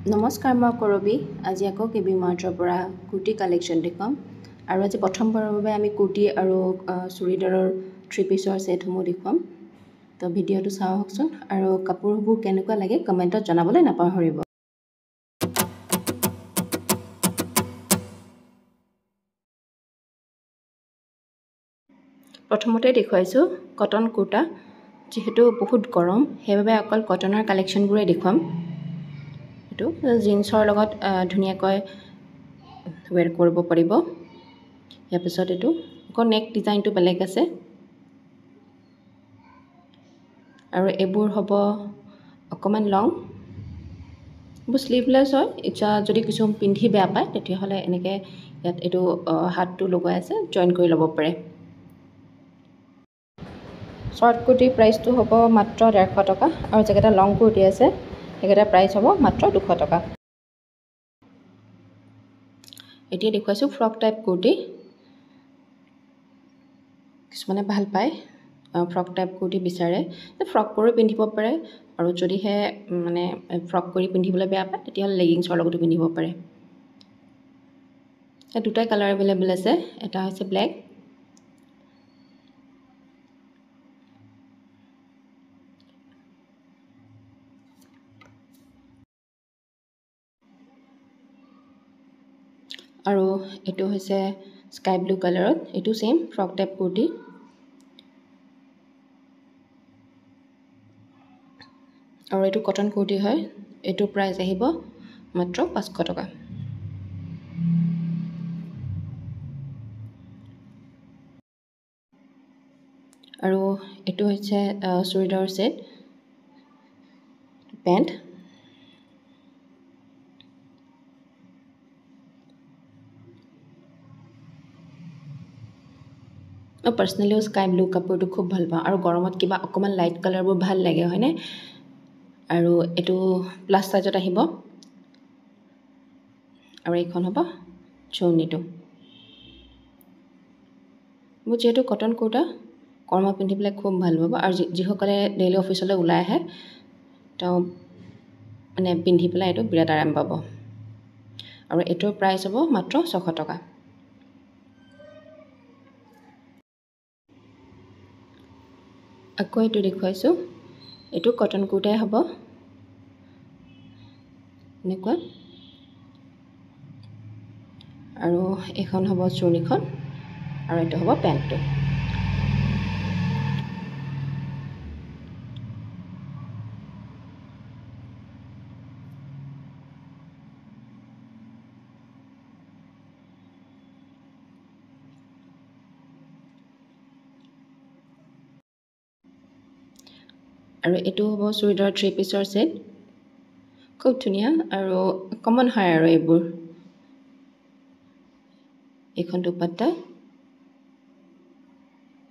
নমস্কাৰ, মই কৰবী। আজি আকৌ কেবি মাৰ্টৰ পৰা কুৰ্তি কালেকশ্যন দেখুৱাম। আৰু আজি প্ৰথমবাৰৰ বাবে আমি কুৰ্তি আৰু চুৰিদাৰৰ 3 পিচৰ ছেটসমূহ দেখুৱাম। তো ভিডিঅ'টো চাওকচোন আৰু কাপোৰবোৰ কেনেকুৱা লাগে কমেণ্টত জনাবলৈ নাপাহৰিব। প্ৰথমতে দেখুৱাইছোঁ কটন কুৰ্তা। যিহেতু বহুত গৰম সেইবাবে অকল কটনৰ কালেকশ্যনবোৰে দেখুৱাম। এইটো জিন্সৰ লগত ধুনীয়াকৈ ৱেৰ কৰিব পাৰিব। ইয়াৰ পিছত এইটো আকৌ নেক ডিজাইনটো বেলেগ আছে আৰু এইবোৰ হ'ব অকণমান লং। এইবোৰ শ্লিভলেছ হয়। ইচ্ছা যদি কিছু পিন্ধি বেয়া পায় তেতিয়াহ'লে এনেকৈ ইয়াত এইটো হাতটো লগাই আছে জইন কৰি ল'ব পাৰে। শ্বৰ্ট কুৰ্তিৰ প্ৰাইচটো হ'ব মাত্ৰ 150 টকা আৰু যিকেইটা লং কুৰ্তি আছে সেইকেইটা প্ৰাইচ হ'ব মাত্ৰ 200 টকা। এতিয়া দেখুৱাইছোঁ ফ্ৰক টাইপ কুৰ্তি। কিছুমানে ভাল পায় ফ্ৰক টাইপ কুৰ্তি বিচাৰে, ফ্ৰক কৰি পিন্ধিব পাৰে আৰু যদিহে মানে ফ্ৰক কৰি পিন্ধিবলৈ বেয়া পায় তেতিয়াহ'লে লেগিংছৰ লগতো পিন্ধিব পাৰে। ইয়াত দুটাই কালাৰ এভেইলেবল আছে, এটা হৈছে ব্লেক আৰু এইটো হৈছে স্কাই ব্লু কালাৰত। এইটো ছেইম ফ্ৰক টাইপ কুৰ্তি। আৰু এইটো কটন কুৰ্তি হয়। এইটো প্ৰাইচ আহিব মাত্ৰ 500 টকা। আৰু এইটো হৈছে চুৰিদাৰৰ ছেট, পেণ্ট। মই পাৰ্চনেলিও স্কাই ব্লু কাপোৰটো খুব ভাল পাওঁ আৰু গৰমত কিবা অকণমান লাইট কালাৰবোৰ ভাল লাগে হয়নে। আৰু এইটো প্লাছ চাইজত আহিব আৰু এইখন হ'ব চৌনিটো। মোৰ যিহেতু কটন কুৰ্তা গৰমত পিন্ধি পেলাই খুব ভাল পাব আৰু যিসকলে ডেইলি অফিচলৈ ওলাই আহে তেওঁ মানে পিন্ধি পেলাই এইটো বিৰাট আৰাম পাব। আৰু এইটোৰ প্ৰাইচ হ'ব মাত্ৰ 600 টকা। আকৌ এইটো দেখুৱাইছোঁ, এইটো কটন কুৰ্তাই হ'ব এনেকুৱা। আৰু এইখন হ'ব চুৰ্ণিখন আৰু এইটো হ'ব পেণ্টটো। আৰু এইটো হ'ব চুৰিদাৰ 3 পিচৰ ছেট। খুব ধুনীয়া আৰু কমন হয় আৰু এইবোৰ। এইখন দুপাট্টা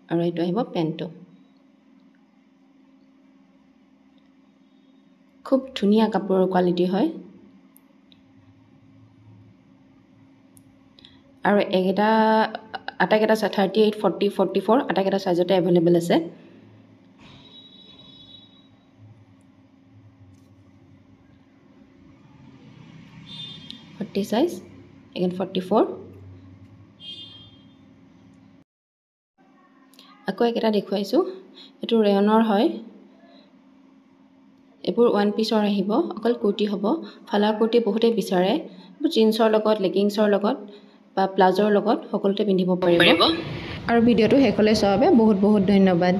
আৰু এইটো আহিব পেণ্টটো। খুব ধুনীয়া কাপোৰৰ কোৱালিটি হয়। আৰু এইকেইটা আটাইকেইটা 38, 40, 44 আটাইকেইটা চাইজতে এভেইলেবল আছে। Size again 44। আকৌ এইকেইটা দেখুৱাইছোঁ, এইটো ৰেয়নৰ হয়। এইবোৰ 1 পিচৰ আহিব, অকল কুৰ্তি হ'ব। ফালাৰ কুৰ্তি বহুতেই বিচাৰে, জিন্সৰ লগত লেগিংছৰ লগত বা প্লাজোৰ লগত সকলোতে পিন্ধিব পাৰিব। আৰু ভিডিঅ'টো শেষলৈ চোৱাৰ বাবে বহুত বহুত ধন্যবাদ।